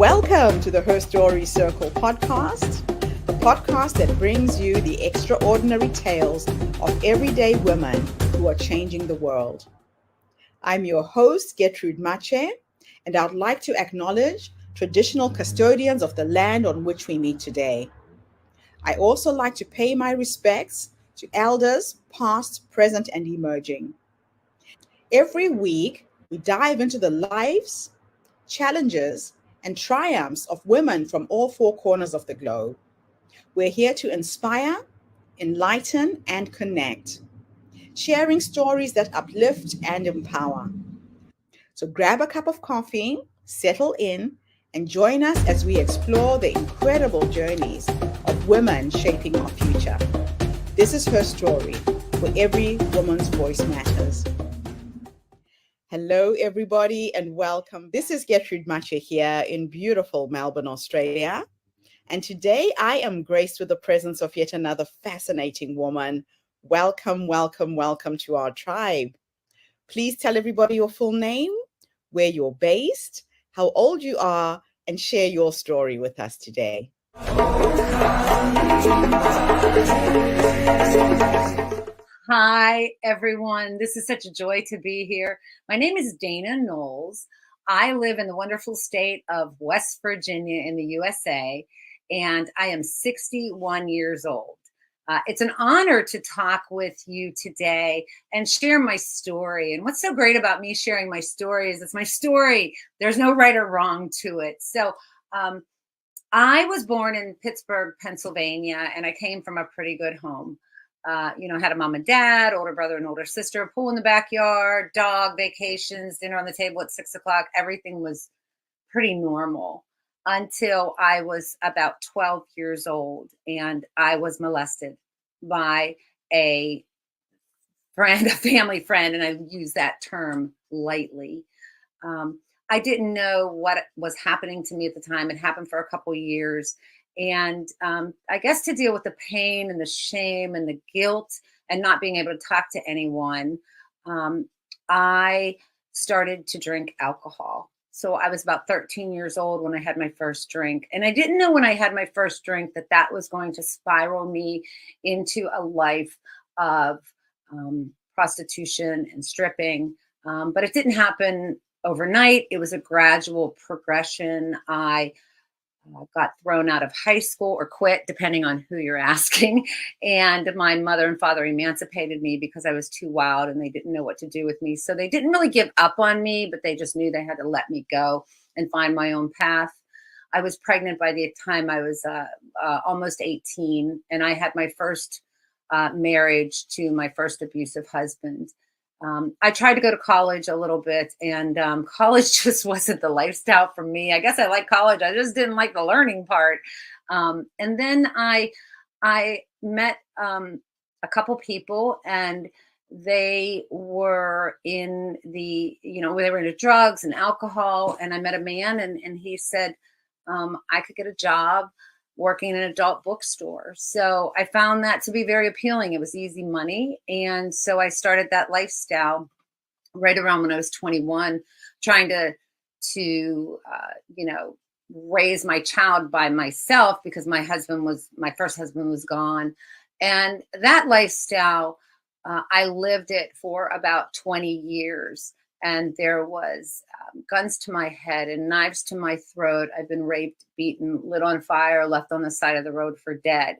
Welcome to the Her Story Circle podcast, the podcast that brings you the extraordinary tales of everyday women who are changing the world. I'm your host, Gertrude Mache, and I'd like to acknowledge traditional custodians of the land on which we meet today. I also like to pay my respects to elders, past, present, and emerging. Every week, we dive into the lives, challenges, and triumphs of women from all four corners of the globe. We're here to inspire, enlighten, and connect, sharing stories that uplift and empower. So grab a cup of coffee, settle in, and join us as we explore the incredible journeys of women shaping our future. This is Her Story, where every woman's voice matters. Hello, everybody, and welcome. This is Gertrude Mache here in beautiful Melbourne, Australia. And today I am graced with the presence of yet another fascinating woman. Welcome, welcome, welcome to our tribe. Please tell everybody your full name, where you're based, how old you are, and share your story with us today. Hi, everyone. This is such a joy to be here. My name is Dana Knowles. I live in the wonderful state of West Virginia in the USA, and I am 61 years old. It's an honor to talk with you today and share my story. And what's so great about me sharing my story is it's my story. There's no right or wrong to it. So I was born in Pittsburgh, Pennsylvania, and I came from a pretty good home. I had a mom and dad, older brother and older sister, a pool in the backyard, dog, vacations, dinner on the table at 6 o'clock. Everything was pretty normal until I was about 12 years old and I was molested by a friend, a family friend, and I use that term lightly. I didn't know what was happening to me at the time. It happened for a couple years. And I guess to deal with the pain and the shame and the guilt and not being able to talk to anyone, I started to drink alcohol. So I was about 13 years old when I had my first drink. And I didn't know when I had my first drink that was going to spiral me into a life of prostitution and stripping. But it didn't happen overnight. It was a gradual progression. I got thrown out of high school or quit, depending on who you're asking. And my mother and father emancipated me because I was too wild and they didn't know what to do with me. So they didn't really give up on me, but they just knew they had to let me go and find my own path. I was pregnant by the time I was almost 18, and I had my first marriage to my first abusive husband. I tried to go to college a little bit, and college just wasn't the lifestyle for me. I guess I like college. I just didn't like the learning part. And then I met a couple people, and they were in they were into drugs and alcohol. And I met a man, and he said I could get a job working in an adult bookstore. So I found that to be very appealing. It was easy money. And so I started that lifestyle right around when I was 21, trying to raise my child by myself because my first husband was gone. And that lifestyle, I lived it for about 20 years. And there was guns to my head and knives to my throat. I've been raped, beaten, lit on fire, left on the side of the road for dead.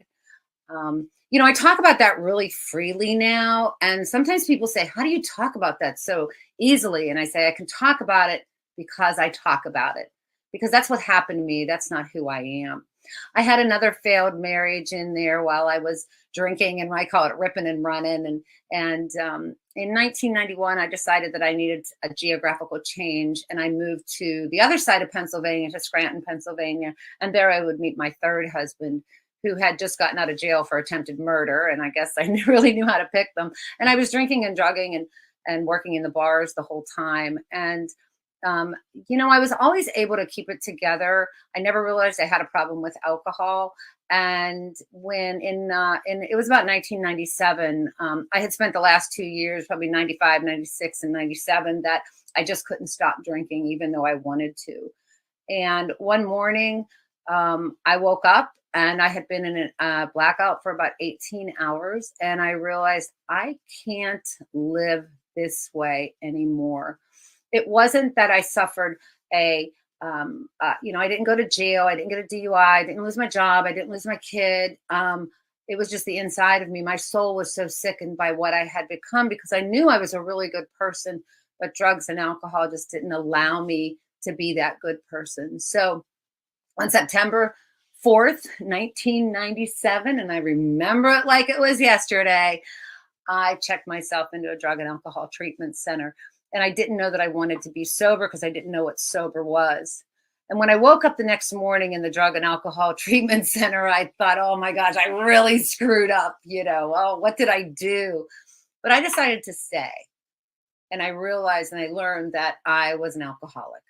I talk about that really freely now. And sometimes people say, how do you talk about that so easily? And I say, I can talk about it because I talk about it, because that's what happened to me. That's not who I am. I had another failed marriage in there while I was drinking, and I call it ripping and running. And in 1991, I decided that I needed a geographical change, and I moved to the other side of Pennsylvania, to Scranton, Pennsylvania. And there I would meet my third husband, who had just gotten out of jail for attempted murder. And I guess I really knew how to pick them. And I was drinking and drugging and working in the bars the whole time. And I was always able to keep it together. I never realized I had a problem with alcohol. And when it was about 1997, I had spent the last 2 years, probably 95, 96, and 97, that I just couldn't stop drinking, even though I wanted to. And one morning, I woke up and I had been in a blackout for about 18 hours. And I realized I can't live this way anymore. It wasn't that I suffered I didn't go to jail. I didn't get a DUI. I didn't lose my job. I didn't lose my kid. It was just the inside of me. My soul was so sickened by what I had become because I knew I was a really good person, but drugs and alcohol just didn't allow me to be that good person. So on September 4th, 1997, and I remember it like it was yesterday, I checked myself into a drug and alcohol treatment center. And I didn't know that I wanted to be sober because I didn't know what sober was. And when I woke up the next morning in the drug and alcohol treatment center, I thought, oh my gosh, I really screwed up. Oh, what did I do? But I decided to stay. And I realized and I learned that I was an alcoholic.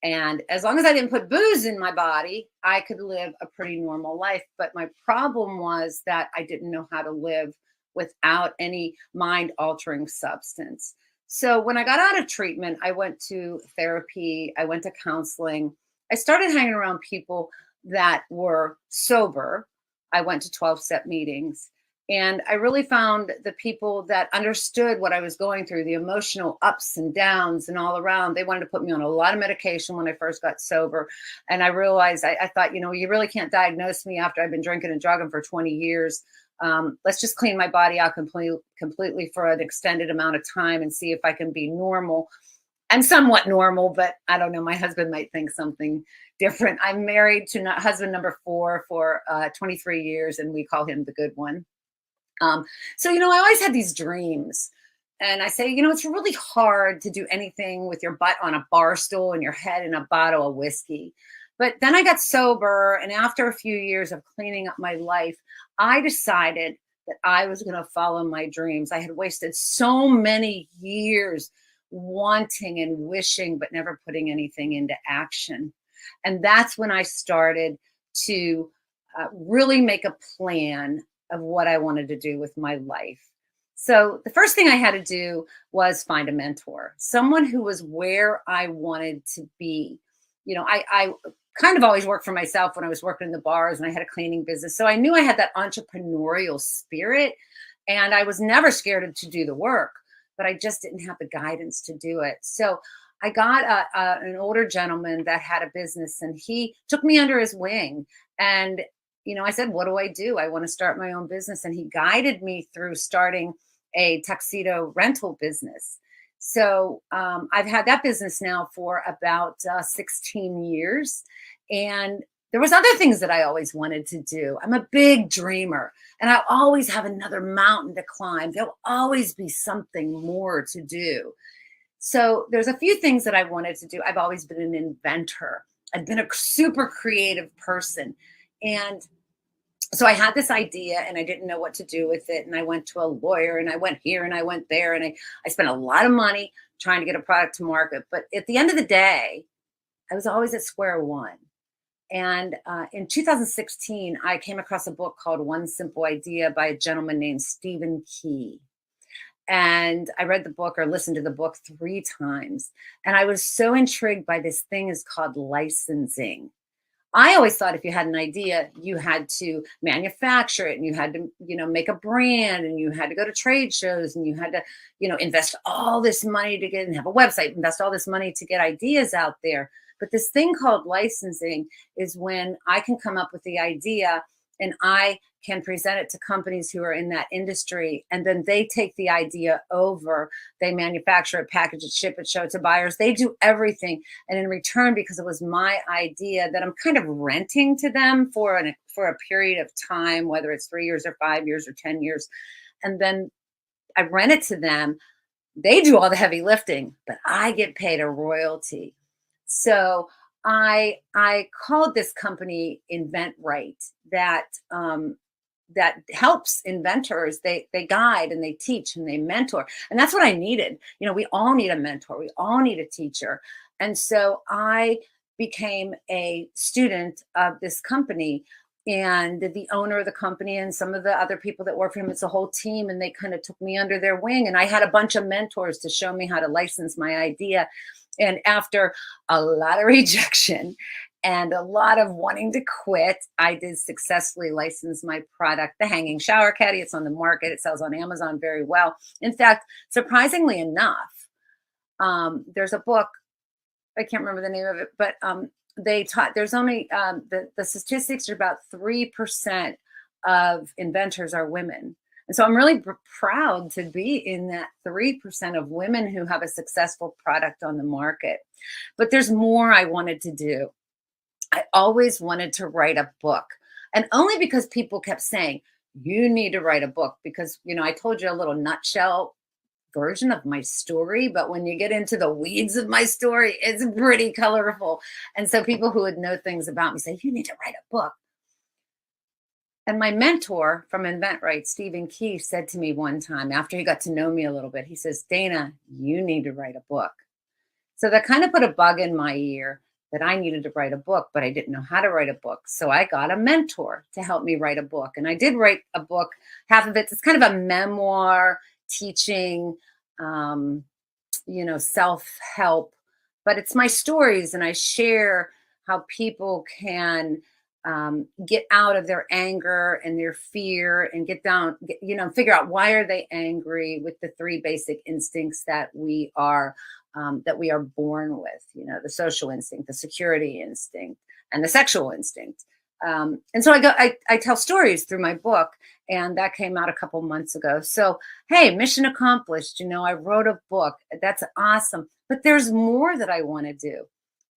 And as long as I didn't put booze in my body, I could live a pretty normal life. But my problem was that I didn't know how to live without any mind altering substance. So when I got out of treatment, I went to therapy, I went to counseling. I started hanging around people that were sober. I went to 12-step meetings. And I really found the people that understood what I was going through, the emotional ups and downs and all around. They wanted to put me on a lot of medication when I first got sober. And I realized, I thought, you really can't diagnose me after I've been drinking and drugging for 20 years. Let's just clean my body out completely for an extended amount of time and see if I can be normal. I'm somewhat normal, but I don't know. My husband might think something different. I'm married to husband number 4 for 23 years, and we call him the good one. So, I always had these dreams. And I say, it's really hard to do anything with your butt on a bar stool and your head in a bottle of whiskey. But then I got sober. And after a few years of cleaning up my life, I decided that I was going to follow my dreams. I had wasted so many years wanting and wishing, but never putting anything into action. And that's when I started to really make a plan of what I wanted to do with my life. So the first thing I had to do was find a mentor, someone who was where I wanted to be. I kind of always worked for myself when I was working in the bars and I had a cleaning business. So I knew I had that entrepreneurial spirit and I was never scared to do the work, but I just didn't have the guidance to do it. So I got an older gentleman that had a business and he took me under his wing. And I said, what do I do? I want to start my own business. And he guided me through starting a tuxedo rental business. So I've had that business now for about 16 years. And there was other things that I always wanted to do. I'm a big dreamer and I'll always have another mountain to climb. There'll always be something more to do. So there's a few things that I wanted to do. I've always been an inventor. I've been a super creative person. And so I had this idea and I didn't know what to do with it. And I went to a lawyer and I went here and I went there and I spent a lot of money trying to get a product to market. But at the end of the day, I was always at square one. And in 2016, I came across a book called One Simple Idea by a gentleman named Stephen Key. And I read the book or listened to the book 3 times. And I was so intrigued by this thing is called licensing. I always thought if you had an idea, you had to manufacture it and you had to, make a brand and you had to go to trade shows and you had to, invest all this money to get and have a website, invest all this money to get ideas out there. But this thing called licensing is when I can come up with the idea and I can present it to companies who are in that industry. And then they take the idea over, they manufacture it, package it, ship it, show it to buyers. They do everything. And in return, because it was my idea that I'm kind of renting to them for a period of time, whether it's 3 years or 5 years or 10 years. And then I rent it to them. They do all the heavy lifting, but I get paid a royalty. So I called this company Invent that helps inventors. They guide and they teach and they mentor. And that's what I needed. We all need a mentor. We all need a teacher. And so I became a student of this company and the owner of the company and some of the other people that work for him. It's a whole team and they kind of took me under their wing. And I had a bunch of mentors to show me how to license my idea. And after a lot of rejection and a lot of wanting to quit, I did successfully license my product, the hanging shower caddy. It's on the market. It sells on Amazon very well. In fact, surprisingly enough, there's a book, I can't remember the name of it, but they taught there's only the statistics are about 3% of inventors are women. And so I'm really proud to be in that 3% of women who have a successful product on the market. But there's more I wanted to do. I always wanted to write a book, and only because people kept saying, you need to write a book, because, I told you a little nutshell version of my story, but when you get into the weeds of my story, it's pretty colorful. And so people who would know things about me say, you need to write a book. And my mentor from InventRight, Stephen Key, said to me one time after he got to know me a little bit, he says, Dana, you need to write a book. So that kind of put a bug in my ear that I needed to write a book, but I didn't know how to write a book. So I got a mentor to help me write a book. And I did write a book. Half of it's kind of a memoir teaching, self-help, but it's my stories, and I share how people can get out of their anger and their fear and figure out why are they angry with the 3 basic instincts that we are born with, the social instinct, the security instinct, and the sexual instinct. And so I tell stories through my book, and that came out a couple months ago. So, hey, mission accomplished. I wrote a book. That's awesome. But there's more that I want to do.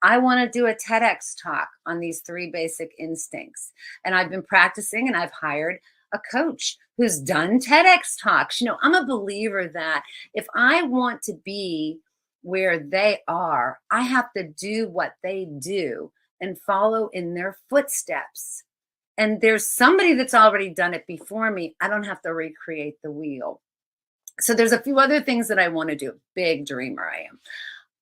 I want to do a TEDx talk on these 3 basic instincts. And I've been practicing, and I've hired a coach who's done TEDx talks. I'm a believer that if I want to be where they are, I have to do what they do and follow in their footsteps. And there's somebody that's already done it before me. I don't have to recreate the wheel. So there's a few other things that I want to do. Big dreamer I am.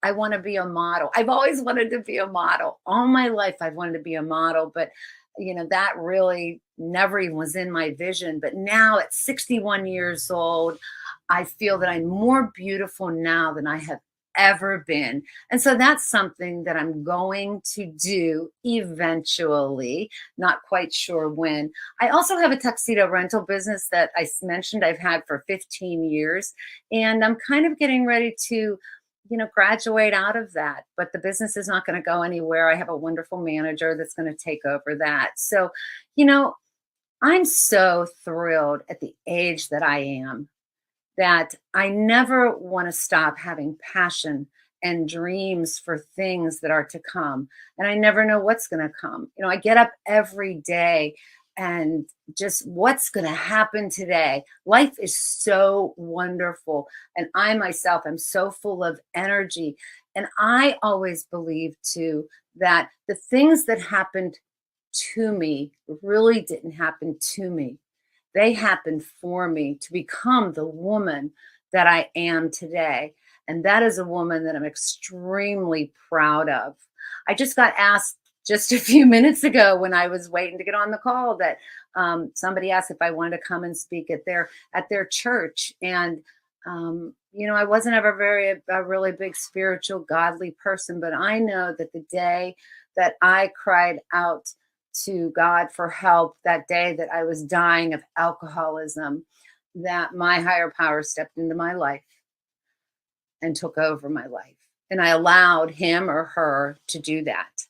I want to be a model. I've always wanted to be a model. All my life I've wanted to be a model, but that really never even was in my vision. But now at 61 years old, I feel that I'm more beautiful now than I have ever been. And so that's something that I'm going to do eventually, not quite sure when. I also have a tuxedo rental business that I mentioned I've had for 15 years, and I'm kind of getting ready to graduate out of that, but the business is not going to go anywhere. I have a wonderful manager that's going to take over that. So, I'm so thrilled at the age that I am that I never want to stop having passion and dreams for things that are to come. And I never know what's going to come. I get up every day and just what's going to happen today. Life is so wonderful. And I myself am so full of energy. And I always believe too that the things that happened to me really didn't happen to me. They happened for me to become the woman that I am today. And that is a woman that I'm extremely proud of. I just got asked just a few minutes ago when I was waiting to get on the call that somebody asked if I wanted to come and speak at their church. And, I wasn't ever a really big spiritual, godly person, but I know that the day that I cried out to God for help, that day that I was dying of alcoholism, that my higher power stepped into my life and took over my life. And I allowed him or her to do that.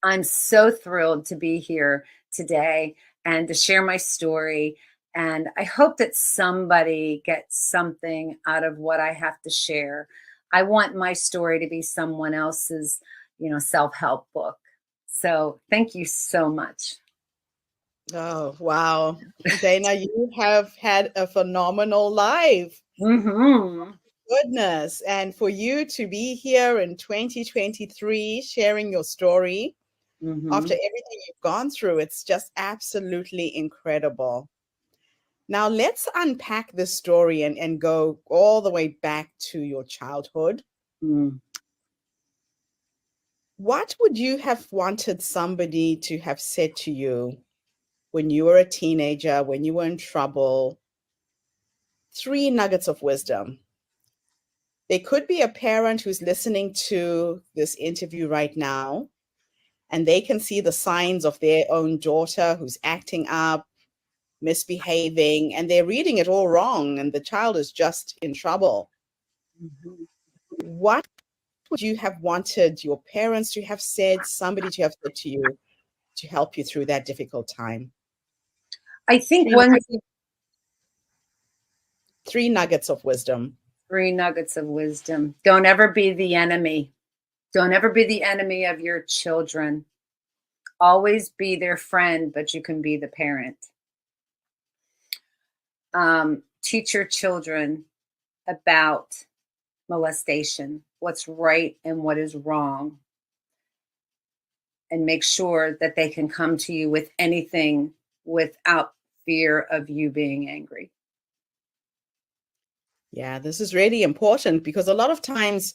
I'm so thrilled to be here today and to share my story. And I hope that somebody gets something out of what I have to share. I want my story to be someone else's, self-help book. So thank you so much. Oh, wow. Dana, you have had a phenomenal life. Mm-hmm. Goodness. And for you to be here in 2023 sharing your story after everything you've gone through, it's just absolutely incredible. Now let's unpack this story and go all the way back to your childhood. What would you have wanted somebody to have said to you when you were a teenager, when you were in trouble? 3 nuggets of wisdom. There could be a parent who's listening to this interview right now, and they can see the signs of their own daughter who's acting up, misbehaving, and they're reading it all wrong, and the child is just in trouble. Mhm. What would you have wanted your parents to have said, somebody to have said to you to help you through that difficult time? I think Three, one thing, three nuggets of wisdom. 3 nuggets of wisdom. Don't ever be the enemy. Don't ever be the enemy of your children. Always be their friend, but you can be the parent. Teach your children about molestation, what's right and what is wrong, and make sure that they can come to you with anything without fear of you being angry. Yeah, this is really important because a lot of times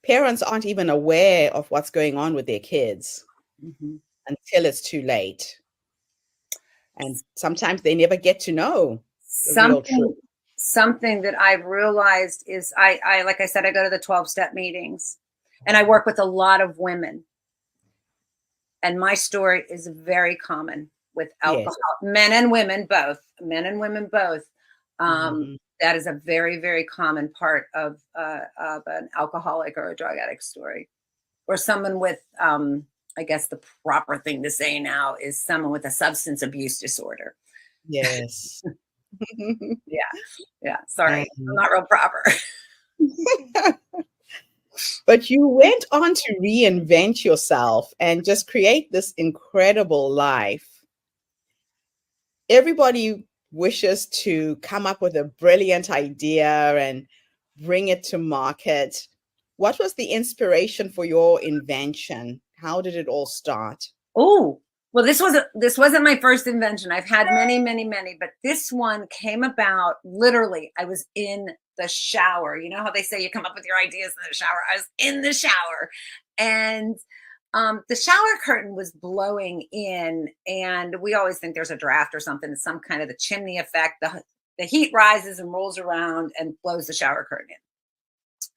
parents aren't even aware of what's going on with their kids Mhm. until it's too late. And sometimes they never get to know the real Something truth. something that I've realized is I like I said, I go to the 12-step meetings and I work with a lot of women. And my story is very common with alcohol, Yes. men and women both, men and women both. Mhm. That is a very, very common part of an alcoholic or a drug addict story, or someone with, I guess the proper thing to say now is someone with a substance abuse disorder. Yes. Yeah, yeah. Sorry, I'm And not real proper. but you went on to reinvent yourself and just create this incredible life. Everybody wishes to come up with a brilliant idea and bring it to market. What was the inspiration for your invention? How did it all start? Oh, well, this wasn't my first invention. I've had many, many, many, but this one came about literally. I was in the shower. You know how they say you come up with your ideas in the shower? I was in the shower, and the shower curtain was blowing in, and we always think there's a draft or something. It's some kind of the chimney effect. The heat rises and rolls around and blows the shower curtain in.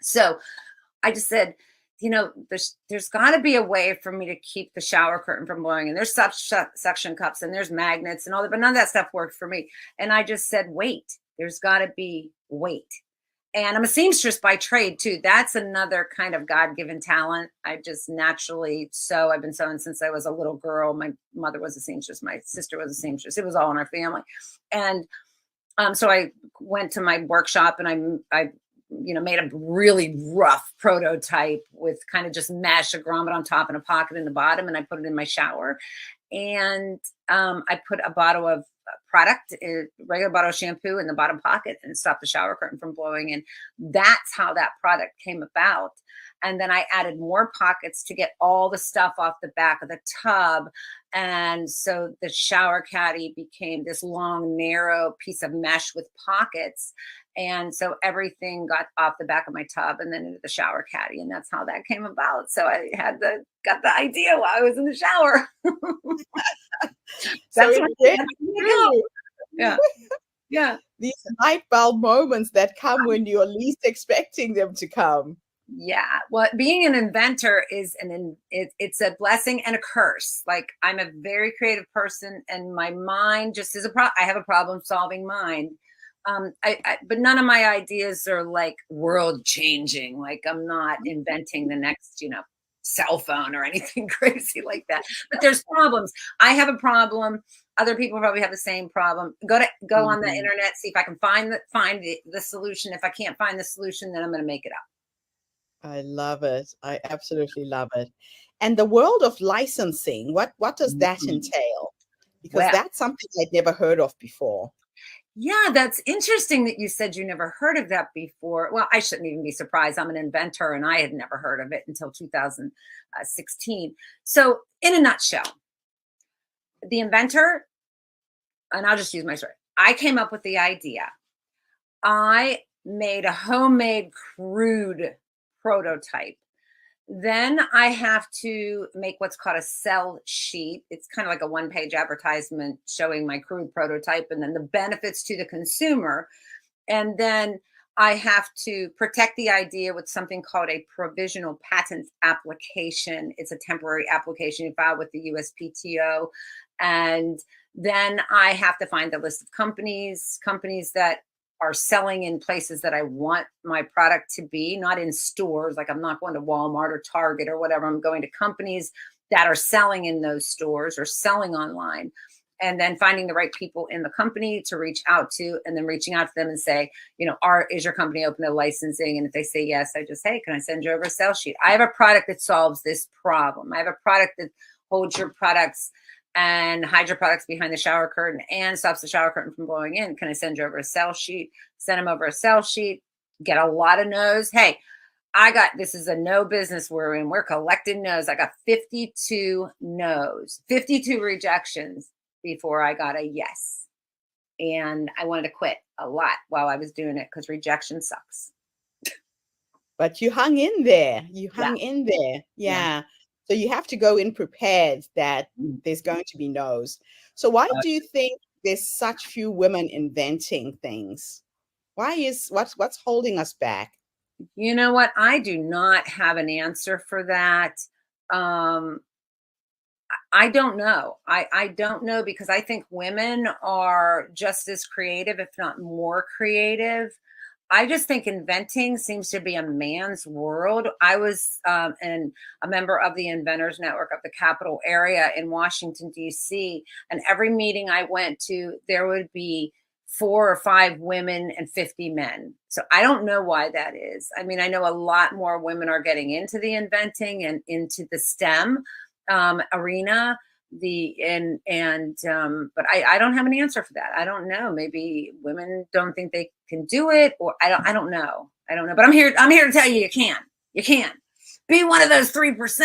So I just said, there's got to be a way for me to keep the shower curtain from blowing. And there's suction cups and there's magnets and all that, but none of that stuff worked for me. And I just said, wait, there's got to be weight. And I'm a seamstress by trade too. That's another kind of God-given talent. I just naturally sew. I've been sewing since I was a little girl. My mother was a seamstress. My sister was a seamstress. It was all in our family. And so I went to my workshop and I made a really rough prototype with kind of just mesh, a grommet on top and a pocket in the bottom. And I put it in my shower. And I put a bottle of product, a regular bottle of shampoo in the bottom pocket and stopped the shower curtain from blowing. And that's how that product came about. And then I added more pockets to get all the stuff off the back of the tub. And so the shower caddy became this long, narrow piece of mesh with pockets. And so everything got off the back of my tub and then into the shower caddy. And that's how that came about. So I got the idea while I was in the shower. So That's it what really that's what you grew. do. Yeah. Yeah. These light bulb moments that come when you're least expecting them to come. Yeah. Well, being an inventor is it's a blessing and a curse. Like I'm a very creative person and my mind just is I have a problem solving mind. But none of my ideas are like world changing. Like I'm not inventing the next, cell phone or anything crazy like that. But there's problems. I have a problem. Other people probably have the same problem. Go on the Mhm. internet, see if I can find the solution. If I can't find the solution, then I'm going to make it up. I love it. I absolutely love it. And the world of licensing, what does that Mhm. entail? Because Well, that's something I'd never heard of before. yeah, that's interesting that you said you never heard of that before. Well, I shouldn't even be surprised. I'm an inventor and I had never heard of it until 2016. So, in a nutshell, the inventor, and I'll just use my story. I came up with the idea. I made a homemade crude prototype. Then I have to make what's called a sell sheet. It's kind of like a one-page advertisement showing my crude prototype and then the benefits to the consumer. And then I have to protect the idea with something called a provisional patent application. It's a temporary application you file with the USPTO. And then I have to find the list of companies that are selling in places that I want my product to be, not in stores. Like I'm not going to Walmart or Target or whatever. I'm going to companies that are selling in those stores or selling online. And then finding the right people in the company to reach out to, and then reaching out to them and say, is your company open to licensing? And if they say yes, I just, hey, can I send you over a sales sheet? I have a product that solves this problem. I have a product that holds your products and hides your products behind the shower curtain and stops the shower curtain from blowing in. Can I send you over a sales sheet? Send them over a sales sheet. Get a lot of no's. Hey, this is a no business we're in. We're collecting no's. I got 52 no's, 52 rejections before I got a yes. And I wanted to quit a lot while I was doing it because rejection sucks. But you hung in there. You Yeah. hung in there. Yeah. So you have to go in prepared that there's going to be no's. So why do you think there's such few women inventing things? What's holding us back? You know what? I do not have an answer for that. I don't know. I don't know, because I think women are just as creative, if not more creative. I just think inventing seems to be a man's world. I was a member of the Inventors Network of the Capital area in Washington, D.C. And every meeting I went to, there would be 4 or 5 women and 50 men. So I don't know why that is. I mean, I know a lot more women are getting into the inventing and into the STEM arena. But I don't have an answer for that. I don't know. Maybe women don't think they can do it, or I don't know. But I'm here to tell you, you can be one of those 3%.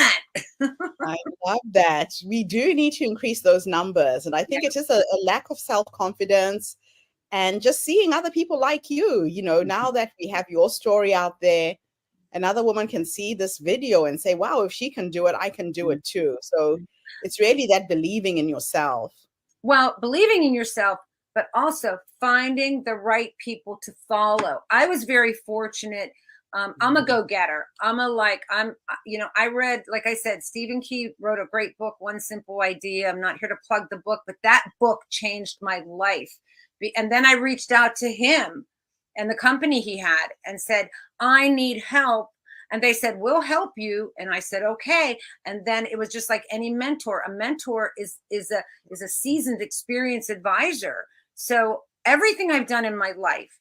I love that. We do need to increase those numbers. And I think it's just a lack of self-confidence and just seeing other people like you, now that we have your story out there, another woman can see this video and say, wow, if she can do it, I can do it too. So it's really that believing in yourself. Well, believing in yourself, but also finding the right people to follow. I was very fortunate. I'm a go-getter. I read, like I said, Stephen Key wrote a great book, One Simple Idea. I'm not here to plug the book, but that book changed my life. And then I reached out to him and the company he had and said, I need help. And they said, we'll help you. And I said, okay. And then it was just like any mentor. A mentor is a seasoned, experienced advisor. So everything I've done in my life,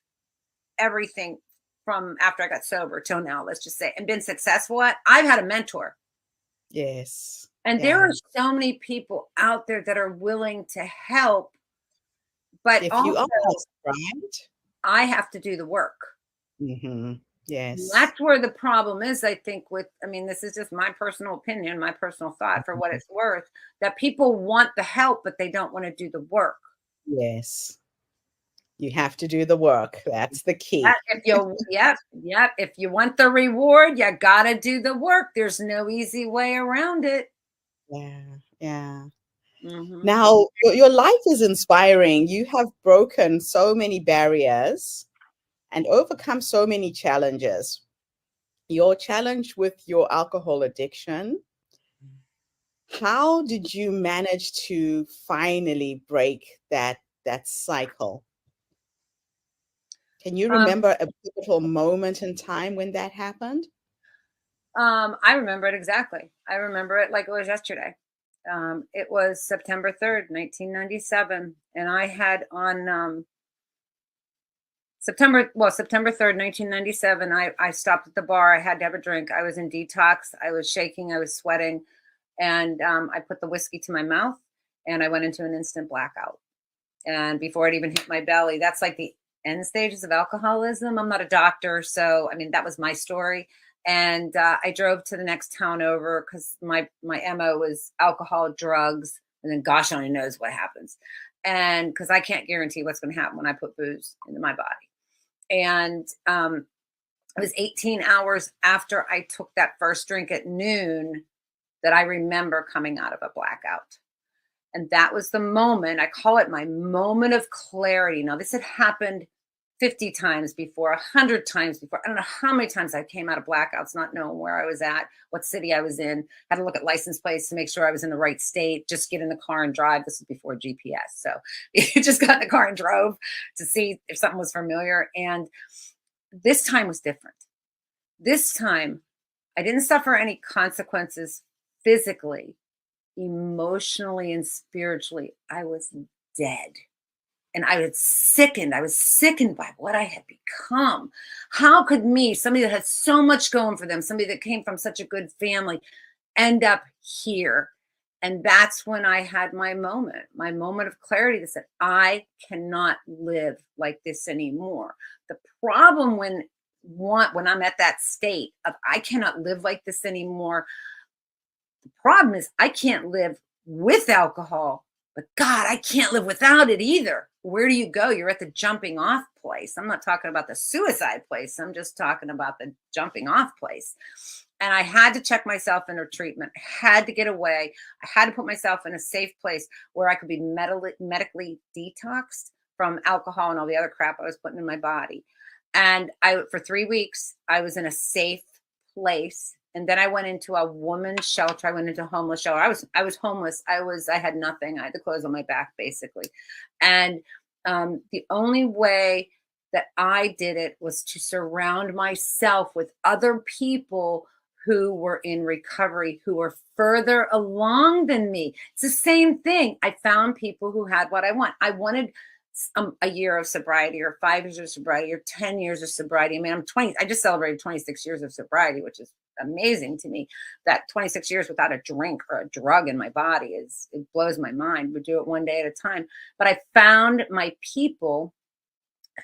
everything from after I got sober till now, let's just say, and been successful at, I've had a mentor. Yes. And there are so many people out there that are willing to help. But if also, you ask, right? I have to do the work. Mm-hmm. Yes. That's where the problem is, I think, this is just my personal opinion, my personal thought for what it's worth, that people want the help, but they don't want to do the work. Yes. You have to do the work. That's the key. If you want the reward, you got to do the work. There's no easy way around it. Yeah. Yeah. Mm-hmm. Now, your life is inspiring. You have broken so many barriers and overcome so many challenges. Your challenge with your alcohol addiction, how did you manage to finally break that cycle? Can you remember a pivotal moment in time when that happened? I remember it exactly. I remember it like it was yesterday. It was September 3rd, 1997. And I had on September 3rd, 1997, I stopped at the bar. I had to have a drink. I was in detox. I was shaking. I was sweating. And I put the whiskey to my mouth and I went into an instant blackout. And before it even hit my belly, that's like the end stages of alcoholism. I'm not a doctor. So, that was my story. And I drove to the next town over because my MO was alcohol, drugs, and then gosh only knows what happens. And because I can't guarantee what's going to happen when I put booze into my body. And it was 18 hours after I took that first drink at noon that I remember coming out of a blackout. And that was the moment, I call it my moment of clarity. Now, this had happened 50 times before, 100 times before. I don't know how many times I came out of blackouts, not knowing where I was at, what city I was in, had to look at license plates to make sure I was in the right state, just get in the car and drive. This was before GPS. So you just got in the car and drove to see if something was familiar. And this time was different. This time, I didn't suffer any consequences physically, emotionally, and spiritually. I was dead. And I was sickened. I was sickened by what I had become. How could me, somebody that had so much going for them, somebody that came from such a good family, end up here? And that's when I had my moment of clarity that said, I cannot live like this anymore. The problem when I'm at that state of I cannot live like this anymore, the problem is I can't live with alcohol, but God, I can't live without it either. Where do you go? You're at the jumping off place. I'm not talking about the suicide place. I'm just talking about the jumping off place. And I had to check myself into treatment. I had to get away. I had to put myself in a safe place where I could be medically detoxed from alcohol and all the other crap I was putting in my body. And for 3 weeks, I was in a safe place. And then I went into a woman's shelter. I went into a homeless shelter. I was homeless. I had nothing. I had the clothes on my back, basically. And the only way that I did it was to surround myself with other people who were in recovery, who were further along than me. It's the same thing. I found people who had what I want. I wanted a year of sobriety, or 5 years of sobriety, or 10 years of sobriety. I mean, I'm 20. I just celebrated 26 years of sobriety, which is amazing to me. That 26 years without a drink or a drug in my body it blows my mind. We do it one day at a time. But I found my people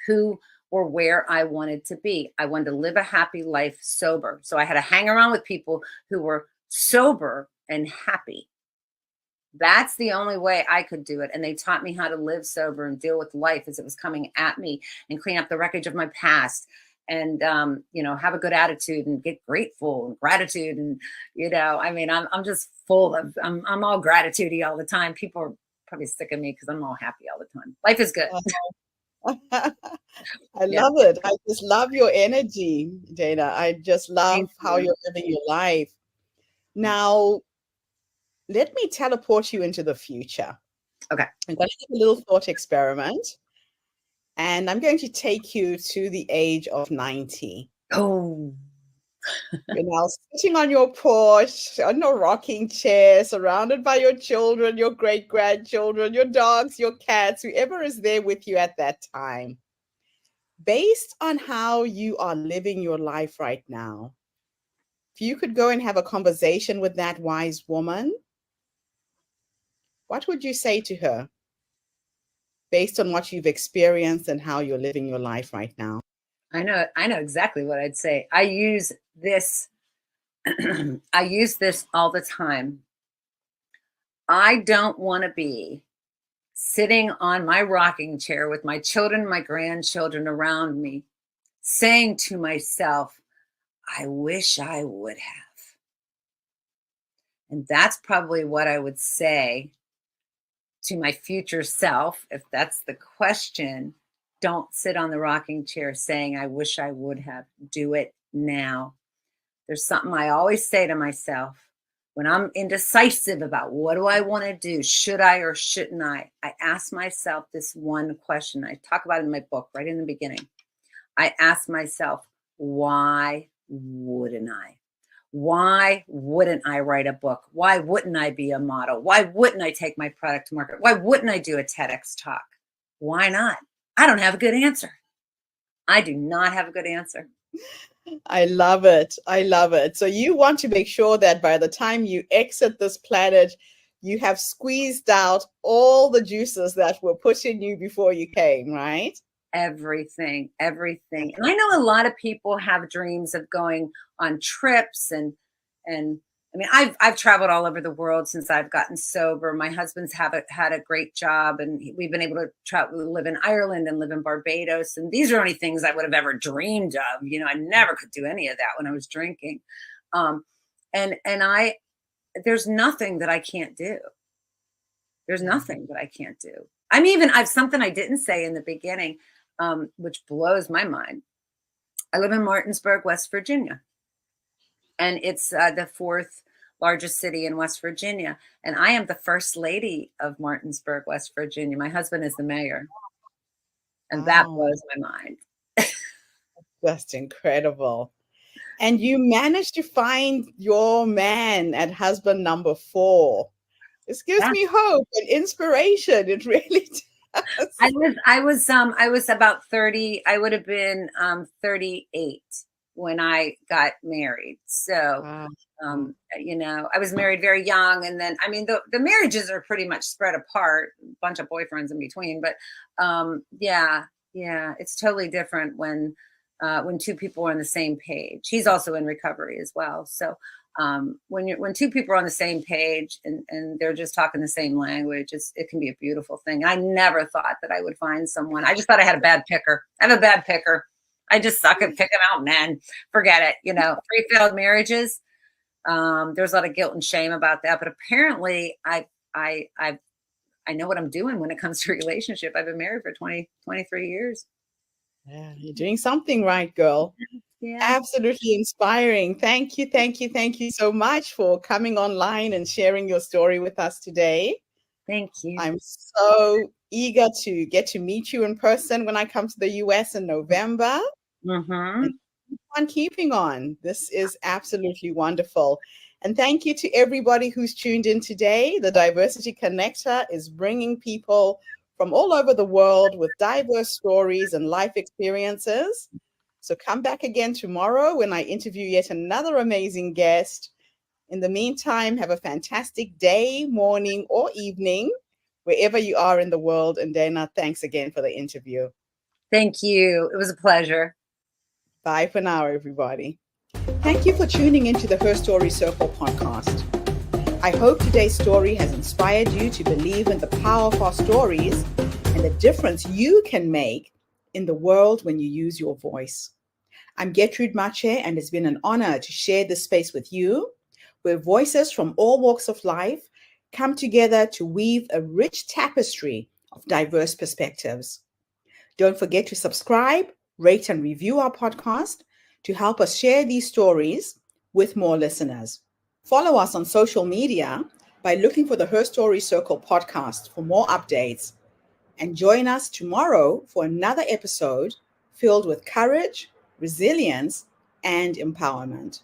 who were where I wanted to be. I wanted to live a happy life sober. So I had to hang around with people who were sober and happy. That's the only way I could do it. And they taught me how to live sober and deal with life as it was coming at me, and clean up the wreckage of my past, and have a good attitude and get grateful and gratitude. And I mean, I'm just full of I'm all gratitude-y all the time. People are probably sick of me because I'm all happy all the time. Life is good. I love it. I just love your energy, Dana. I just love how you're living your life. Now, let me teleport you into the future. Okay. I'm going to do a little thought experiment, and I'm going to take you to the age of 90. Oh. You're now sitting on your porch, on your rocking chair, surrounded by your children, your great-grandchildren, your dogs, your cats, whoever is there with you at that time. Based on how you are living your life right now, if you could go and have a conversation with that wise woman, what would you say to her based on what you've experienced and how you're living your life right now? I know exactly what I'd say. I use this I use this all the time. I don't want to be sitting on my rocking chair with my children, my grandchildren around me, saying to myself, I wish I would have. And that's probably what I would say to my future self, if that's the question. Don't sit on the rocking chair saying, I wish I would have. Do it now. There's something I always say to myself when I'm indecisive about what do I want to do? Should I or shouldn't I? I ask myself this one question. I talk about it in my book right in the beginning. I ask myself, why wouldn't I? Why wouldn't I write a book? Why wouldn't I be a model? Why wouldn't I take my product to market? Why wouldn't I do a TEDx talk? Why not? I don't have a good answer. I do not have a good answer. I love it. I love it. So you want to make sure that by the time you exit this planet, you have squeezed out all the juices that were put in you before you came, right? Everything. And I know a lot of people have dreams of going on trips and I mean, I've traveled all over the world since I've gotten sober. My husband's had a great job, and we've been able to travel, live in Ireland and live in Barbados. And these are only things I would have ever dreamed of. I never could do any of that when I was drinking. There's nothing that I can't do. There's nothing that I can't do. I've something I didn't say in the beginning. which blows my mind. I live in Martinsburg, West Virginia, and it's the fourth largest city in West Virginia. And I am the first lady of Martinsburg, West Virginia. My husband is the mayor, and that blows my mind. That's incredible. And you managed to find your man at husband number 4. This gives me hope and inspiration. It really does. I was about 30. I would have been 38 when I got married. So, you know, I was married very young, and then, I mean, the marriages are pretty much spread apart, a bunch of boyfriends in between. But yeah, it's totally different when two people are on the same page. He's also in recovery as well. So when two people are on the same page and they're just talking the same language, it can be a beautiful thing. I never thought that I would find someone. I just thought I had a bad picker. I have a bad picker. I just suck at picking out men. Forget it. You know, 3 failed marriages. There's a lot of guilt and shame about that. But apparently I know what I'm doing when it comes to relationship. I've been married for 23 years. Yeah, you're doing something right, girl. Yeah. Absolutely inspiring. Thank you so much for coming online and sharing your story with us today. Thank you. I'm so eager to get to meet you in person when I come to the US in November. And keep on keeping on. This is absolutely wonderful. And thank you to everybody who's tuned in today. The Diversity Connector is bringing people from all over the world with diverse stories and life experiences. So come back again tomorrow when I interview yet another amazing guest. In the meantime, have a fantastic day, morning, or evening, wherever you are in the world. And Dana, thanks again for the interview. Thank you. It was a pleasure. Bye for now, everybody. Thank you for tuning into the Her Story Circle podcast. I hope today's story has inspired you to believe in the power of our stories and the difference you can make in the world when you use your voice. I'm Gertrude Mache, and it's been an honor to share this space with you, where voices from all walks of life come together to weave a rich tapestry of diverse perspectives. Don't forget to subscribe, rate, and review our podcast to help us share these stories with more listeners. Follow us on social media by looking for the Her Story Circle podcast for more updates. And join us tomorrow for another episode filled with courage, resilience, and empowerment.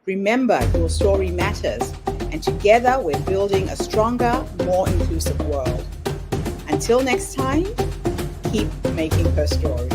Remember, your story matters, and together we're building a stronger, more inclusive world. Until next time, keep making her story.